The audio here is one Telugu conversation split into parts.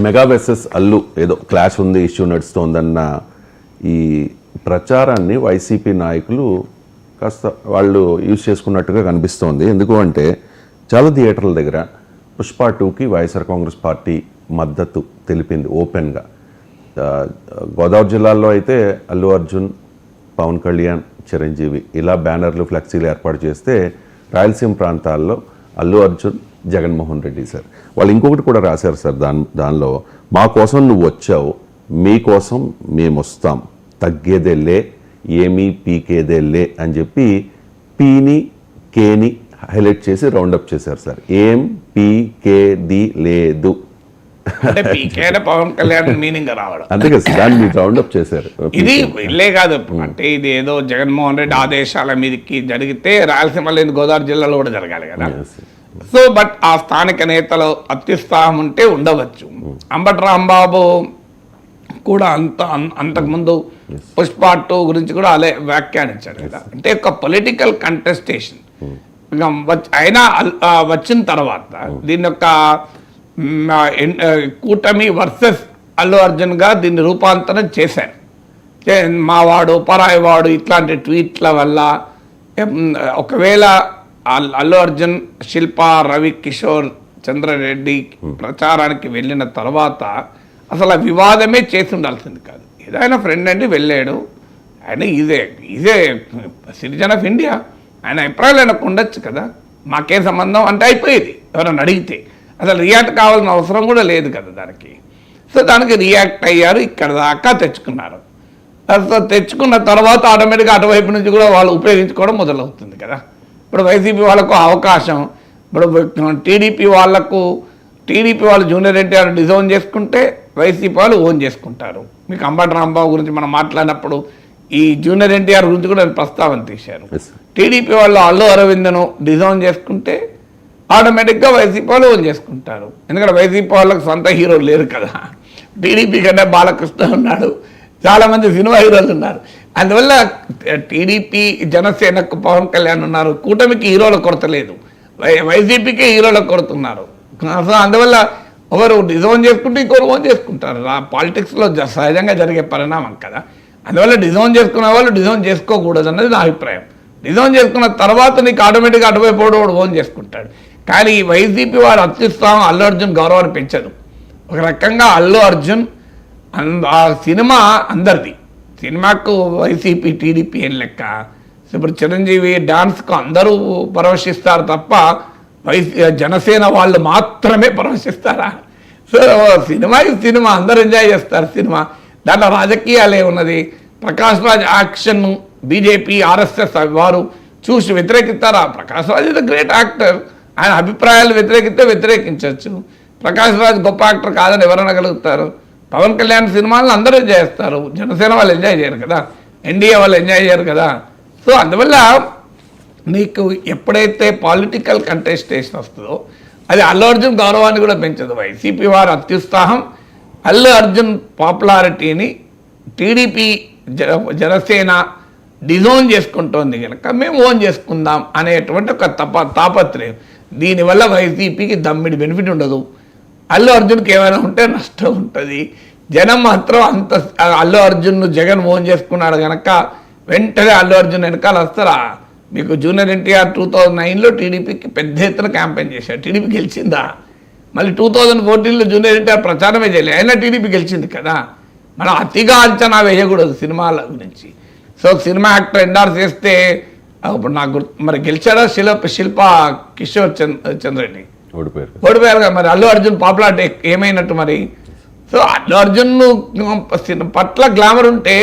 మెగా వెర్సెస్ అల్లు ఏదో క్లాష్ ఉంది, ఇష్యూ నడుస్తోందన్న ఈ ప్రచారాన్ని వైసీపీ నాయకులు కాస్త వాళ్ళు యూజ్ చేసుకున్నట్టుగా కనిపిస్తోంది. ఎందుకు అంటే చాలా థియేటర్ల దగ్గర పుష్ప 2కి వైఎస్ఆర్ కాంగ్రెస్ పార్టీ మద్దతు తెలిపింది ఓపెన్గా. గోదావరి జిల్లాలో అయితే అల్లు అర్జున్, పవన్ కళ్యాణ్, చిరంజీవి ఇలా బ్యానర్లు, ఫ్లెక్సీలు ఏర్పాటు చేస్తే, రాయలసీమ ప్రాంతాల్లో అల్లు అర్జున్, జగన్మోహన్ రెడ్డి సార్ వాళ్ళు ఇంకొకటి కూడా రాశారు సార్, దానిలో మా కోసం నువ్వు వచ్చావు, మీకోసం మేము వస్తాం, తగ్గేదేలే, ఏమీ పీకేదేలే అని చెప్పి పీని కేని హైలైట్ చేసి రౌండప్ చేశారు సార్. ఏం పీకేది లేదు పవన్ కళ్యాణ్ మీనింగ్ రావడం అంతే కదా సార్, దాన్ని రౌండప్ చేశారు. ఇది ఇల్లే కాదు అంటే ఇది ఏదో జగన్మోహన్ రెడ్డి ఆదేశాల మీదకి జరిగితే రాయలసీమ లేని గోదావరి జిల్లాలో కూడా జరగాలి కదా. సో బట్ ఆ స్థానిక నేతలు అత్యుత్సాహం ఉంటే ఉండవచ్చు. అంబటి రాంబాబు కూడా అంతకుముందు పుష్ప 2 గురించి కూడా అలా వ్యాఖ్యానించాడు కదా. అంటే ఒక పొలిటికల్ కంటెస్టేషన్ అయినా వచ్చిన తర్వాత దీని యొక్క కూటమి వర్సెస్ అల్లు అర్జున్గా దీన్ని రూపాంతరం చేశారు. మావాడు పరాయివాడు ఇట్లాంటి ట్వీట్ల వల్ల ఒకవేళ అల్లు అర్జున్, శిల్ప, రవి కిషోర్, చంద్రరెడ్డి ప్రచారానికి వెళ్ళిన తర్వాత అసలు ఆ వివాదమే చేసి ఉండాల్సింది కాదు. ఏదైనా ఫ్రెండ్ అండి వెళ్ళాడు, ఆయన ఇదే సిటిజన్ ఆఫ్ ఇండియా, ఆయన అభిప్రాయాలు ఆయనకు ఉండొచ్చు కదా, మాకేం సంబంధం అంటే అయిపోయేది. ఎవరైనా అడిగితే అసలు రియాక్ట్ కావాల్సిన అవసరం కూడా లేదు కదా దానికి. సో దానికి రియాక్ట్ అయ్యారు, ఇక్కడ దాకా తెచ్చుకున్నారు. తెచ్చుకున్న తర్వాత ఆటోమేటిక్గా అటువైపు నుంచి కూడా వాళ్ళు ఉపయోగించుకోవడం మొదలవుతుంది కదా. ఇప్పుడు వైసీపీ వాళ్ళకు అవకాశం, ఇప్పుడు టీడీపీ వాళ్ళు జూనియర్ ఎన్టీఆర్ డిజోన్ చేసుకుంటే వైసీపీ వాళ్ళు ఓన్ చేసుకుంటారు. మీకు అంబటి రాంబాబు గురించి మనం మాట్లాడినప్పుడు ఈ జూనియర్ ఎన్టీఆర్ గురించి కూడా ప్రస్తావన తీశారు. టీడీపీ వాళ్ళు అల్లు అరవింద్ను డిజోన్ చేసుకుంటే ఆటోమేటిక్గా వైసీపీ వాళ్ళు ఓన్ చేసుకుంటారు. ఎందుకంటే వైసీపీ వాళ్ళకి సొంత హీరోలు లేరు కదా. టీడీపీ కంటే బాలకృష్ణ ఉన్నాడు, చాలామంది సినిమా హీరోలు ఉన్నారు. అందువల్ల టీడీపీ, జనసేనకు పవన్ కళ్యాణ్ ఉన్నారు. కూటమికి హీరోల కొరత లేదు, వైసీపీకి హీరోల కొరత ఉన్నారు. సో అందువల్ల ఒకరు డిజోన్ చేసుకుంటే ఇంకొకరు ఓన్ చేసుకుంటారు. పాలిటిక్స్లో సహజంగా జరిగే పరిణామం కదా. అందువల్ల డిజోన్ చేసుకునే వాళ్ళు డిజోన్ చేసుకోకూడదు అన్నది నా అభిప్రాయం. డిజోన్ చేసుకున్న తర్వాత నీకు ఆటోమేటిక్గా అటువైపు ఓన్ చేసుకుంటాడు. కానీ ఈ వైసీపీ వారు అత్యుత్సాహం అల్లు అర్జున్ గౌరవాన్ని పెంచదు. ఒక రకంగా అల్లు అర్జున్ ఆ సినిమా అందరిది, సినిమాకు వైసీపీ టీడీపీ ఏం లెక్క. ఇప్పుడు చిరంజీవి డాన్స్కు అందరూ పరవశిస్తారు తప్ప జనసేన వాళ్ళు మాత్రమే పరవశిస్తారా? సో సినిమా అందరూ ఎంజాయ్ చేస్తారు సినిమా, దాంట్లో రాజకీయాలు ఏమున్నది? Prakash Raj action BJP, RSS వారు చూసి వ్యతిరేకిస్తారా? Prakash Raj is a great actor, ఆయన అభిప్రాయాలు వ్యతిరేకించవచ్చు. ప్రకాష్ రాజ్ గొప్ప యాక్టర్ కాదని ఎవరైనా గలుగుతారు. పవన్ కళ్యాణ్ సినిమాలను అందరూ ఎంజాయ్ చేస్తారు, జనసేన వాళ్ళు ఎంజాయ్ చేయరు కదా, ఎన్డీఏ వాళ్ళు ఎంజాయ్ చేయరు కదా. సో అందువల్ల నీకు ఎప్పుడైతే పొలిటికల్ కంటెస్టేషన్ వస్తుందో అది అల్లు అర్జున్ గౌరవాన్ని కూడా పెంచదు. వైసీపీ వారు అత్యుత్సాహం అల్లు అర్జున్ పాపులారిటీని టీడీపీ, జనసేన డిజోన్ చేసుకుంటోంది కనుక మేము ఓన్ చేసుకుందాం అనేటువంటి ఒక తాపత్రయం. దీనివల్ల వైసీపీకి దమ్మిడి బెనిఫిట్ ఉండదు, అల్లు అర్జున్కి ఏమైనా ఉంటే నష్టం ఉంటుంది. జనం మాత్రం అంత అల్లు అర్జున్ను జగన్ ఓన్ చేసుకున్నాడు కనుక వెంటనే అల్లు అర్జున్ వెనకాల వస్తారా? మీకు జూనియర్ ఎన్టీఆర్ 2009లో టీడీపీకి పెద్ద ఎత్తున క్యాంపెయిన్ చేశారు, టీడీపీ గెలిచిందా? మళ్ళీ 2014లో జూనియర్ ఎన్టీఆర్ ప్రచారమే చేయలేదు, అయినా టీడీపీ గెలిచింది కదా. మనం అతిగా అంచనా వేయకూడదు సినిమాల గురించి. సో సినిమా యాక్టర్ ఎండార్స్ చేస్తే ఇప్పుడు నాకు మరి గెలిచాడా శిల్ప కిషోర్ చంద్రెడ్డి ఓడిపోయారు కదా. మరి అల్లు అర్జున్ పాపులారిటీ ఏమైనట్టు మరి? సో అల్లు అర్జున్ పట్ల గ్లామర్ ఉంటే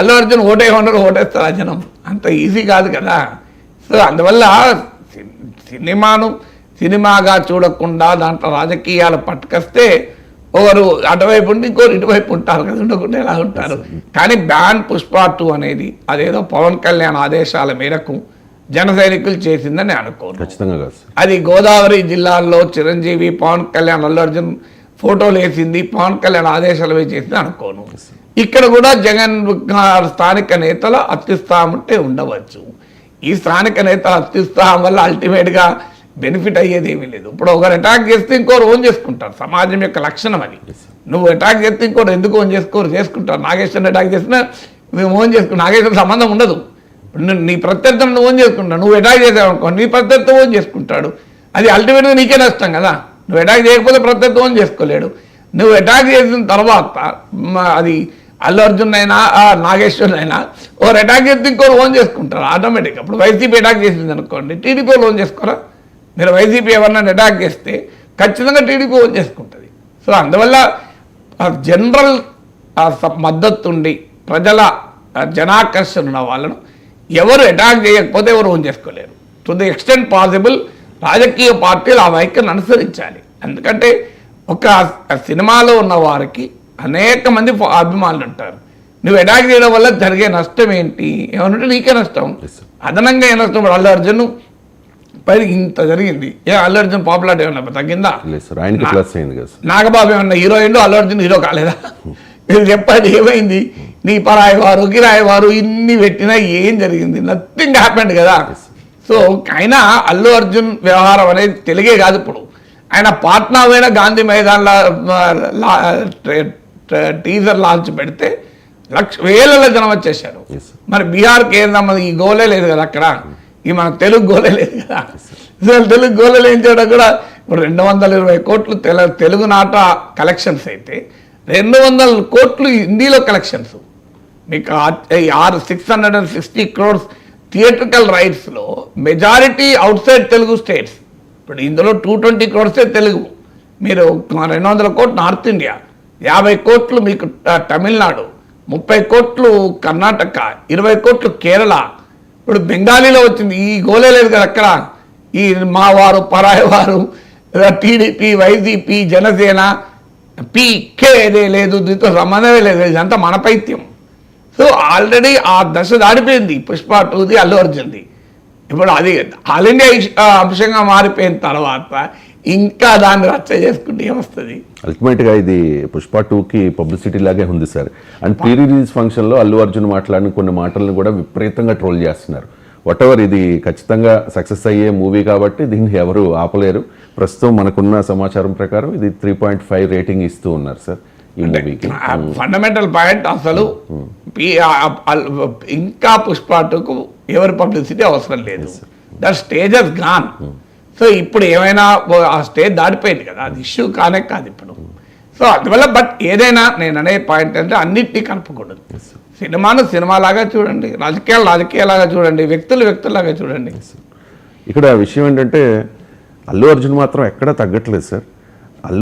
అల్లు అర్జున్ ఓటేస్తారు ఆ జనం, అంత ఈజీ కాదు కదా. సో అందువల్ల సినిమాగా చూడకుండా దాంట్లో రాజకీయాలు పట్టుకొస్తే ఒకరు అటువైపు ఉండి ఇంకోరు ఇటువైపు ఉంటారు కదా, ఉండకుండా ఎలా ఉంటారు. కానీ బ్యాన్ పుష్ప 2 అనేది అదేదో పవన్ కళ్యాణ్ ఆదేశాల మేరకు జన సైనికులు చేసిందని అనుకోను. అది గోదావరి జిల్లాల్లో చిరంజీవి, పవన్ కళ్యాణ్, అల్లు అర్జున్ ఫోటోలు వేసింది పవన్ కళ్యాణ్ ఆదేశాలు చేసింది అనుకోను. ఇక్కడ కూడా జగన్ స్థానిక నేతల అత్యుత్సాహం ఉంటే ఉండవచ్చు. ఈ స్థానిక నేతల అత్యుత్సాహం వల్ల అల్టిమేట్గా బెనిఫిట్ అయ్యేది ఏమీ లేదు. ఇప్పుడు ఒకరు అటాక్ చేస్తే ఇంకోరు ఓన్ చేసుకుంటారు, సమాజం యొక్క లక్షణం అది. నువ్వు అటాక్ చేస్తే ఇంకోరు ఎందుకు ఓన్ చేసుకుంటారు. నాగేశ్వరని అటాక్ చేసినా మేము ఓన్ చేసుకుంటాం, నాగేశ్వర సంబంధం ఉండదు. నీ ప్రత్యర్థం నువ్వు ఓన్ చేసుకుంటావు, నువ్వు అటాక్ చేసావు అనుకో నీ ప్రత్యర్థం ఓన్ చేసుకుంటాడు, అది అల్టిమేట్గా నీకే నష్టం కదా. నువ్వు అటాక్ చేయకపోతే ప్రత్యర్థం ఓన్ చేసుకోలేడు. నువ్వు అటాక్ చేసిన తర్వాత అది అల్లు అర్జున్ అయినా నాగేశ్వర్ అయినా ఒకరు అటాక్ చేస్తే ఇంకోరు ఓన్ చేసుకుంటారు ఆటోమేటిక్గా. ఇప్పుడు వైసీపీ అటాక్ చేసింది అనుకోండి, టీడీపీ ఓన్ చేసుకోరా? మీరు వైసీపీ ఎవరన్నా అటాక్ చేస్తే ఖచ్చితంగా టీడీపీ ఓన్ చేసుకుంటుంది. సో అందువల్ల జనరల్ మద్దతు ఉండి ప్రజల జనాకర్షణ ఉన్న వాళ్ళను ఎవరు అటాక్ చేయకపోతే ఎవరు ఓన్ చేసుకోలేరు. టు ది ఎక్స్టెంట్ పాసిబుల్ రాజకీయ పార్టీలు ఆ వైఖరిని అనుసరించాలి. ఎందుకంటే ఒక సినిమాలో ఉన్న వారికి అనేక మంది అభిమానులు ఉంటారు. నువ్వు అటాక్ చేయడం వల్ల జరిగే నష్టం ఏంటి? ఏమనంటే నీకే నష్టం, అదనంగా ఏ నష్టం. అల్లు అర్జున్ పై ఇంత జరిగింది, అల్లు అర్జున్ పాపులారిటీ ఏమన్నా తగ్గిందా? నాగబాబు ఏమన్నా హీరో అయిండు, అల్లు అర్జున్ హీరో కాలేదా? మీరు చెప్పండి ఏమైంది? నీ పరాయి వారు కిరాయి వారు ఇన్ని పెట్టినా ఏం జరిగింది? నథింగ్ హ్యాపెండ్ కదా. సో అయినా అల్లు అర్జున్ వ్యవహారం అనేది తెలుగే కాదు. ఇప్పుడు ఆయన పాట్నా పోయిన గాంధీ మైదాన్లో టీజర్ లాంచ్ పెడితే వేలలో జనం వచ్చేసారు. మరి బీహార్కి ఏందమ్మా ఈ గోలే లేదు కదా అక్కడ, ఈ మన తెలుగు గోలే లేదు కదా. తెలుగు గోలలు ఏం చేయడం కూడా ఇప్పుడు 220 కోట్లు తెలుగు నాట కలెక్షన్స్ అయితే 200 కోట్లు హిందీలో కలెక్షన్స్. మీకు 660 crores థియేట్రికల్ రైట్స్లో majority outside Telugu states. ఇప్పుడు ఇందులో 220 crores తెలుగు, మీరు 200 కోట్లు నార్త్ ఇండియా, 50 కోట్లు మీకు తమిళనాడు, 30 కోట్లు కర్ణాటక, 20 కోట్లు కేరళ. ఇప్పుడు బెంగాలీలో వచ్చింది, ఈ గోలే లేదు కదా అక్కడ. ఈ మా వారు పరాయి వారు, టీడీపీ వైసీపీ జనసేన పీకే లేదు, దీంతో సంబంధమే లేదు, ఇదంతా మన పైత్యం. సో ఆల్రెడీ ఆ దశ దాడిపోయింది పుష్ప 2ది అల్లు అర్జున్ది. ఇప్పుడు అది ఆల్ ఇండియా అంశంగా మారిపోయిన తర్వాత ఇంకా దాన్ని రచ్చ చేసుకుంటే ఏమొస్తుంది? అల్టిమేట్గా ఇది పుష్ప 2కి పబ్లిసిటీ లాగే ఉంది సార్. అండ్ ప్రీ రిలీజ్ ఫంక్షన్లో అల్లు అర్జున్ మాట్లాడిన కొన్ని మాటలను కూడా విపరీతంగా ట్రోల్ చేస్తున్నారు. వాటెవర్, ఇది ఖచ్చితంగా సక్సెస్ అయ్యే మూవీ కాబట్టి దీన్ని ఎవరు ఆపలేరు. ప్రస్తుతం మనకున్న సమాచారం ప్రకారం ఇది 3.5 రేటింగ్ ఇస్తూ ఉన్నారు సార్ ఈ మూవీకి. ఫండమెంటల్ పాయింట్ అసలు ఇంకా పుష్ప 2కు ఎవరి పబ్లిసిటీ అవసరం లేదు. That stage has gone. So ఇప్పుడు ఏమైనా ఆ స్టేజ్ దాటిపోయింది కదా, అది ఇష్యూ కానే కాదు ఇప్పుడు. సో అందువల్ల బట్ ఏదైనా నేను అనే పాయింట్ అంటే అన్నిటినీ కలుపుకూడదు. సినిమాను సినిమాలాగా చూడండి, రాజకీయాలు రాజకీయాలాగా చూడండి, వ్యక్తులు వ్యక్తులాగా చూడండి. ఇక్కడ విషయం ఏంటంటే అల్లు అర్జున్ మాత్రం ఎక్కడా తగ్గట్లేదు సార్.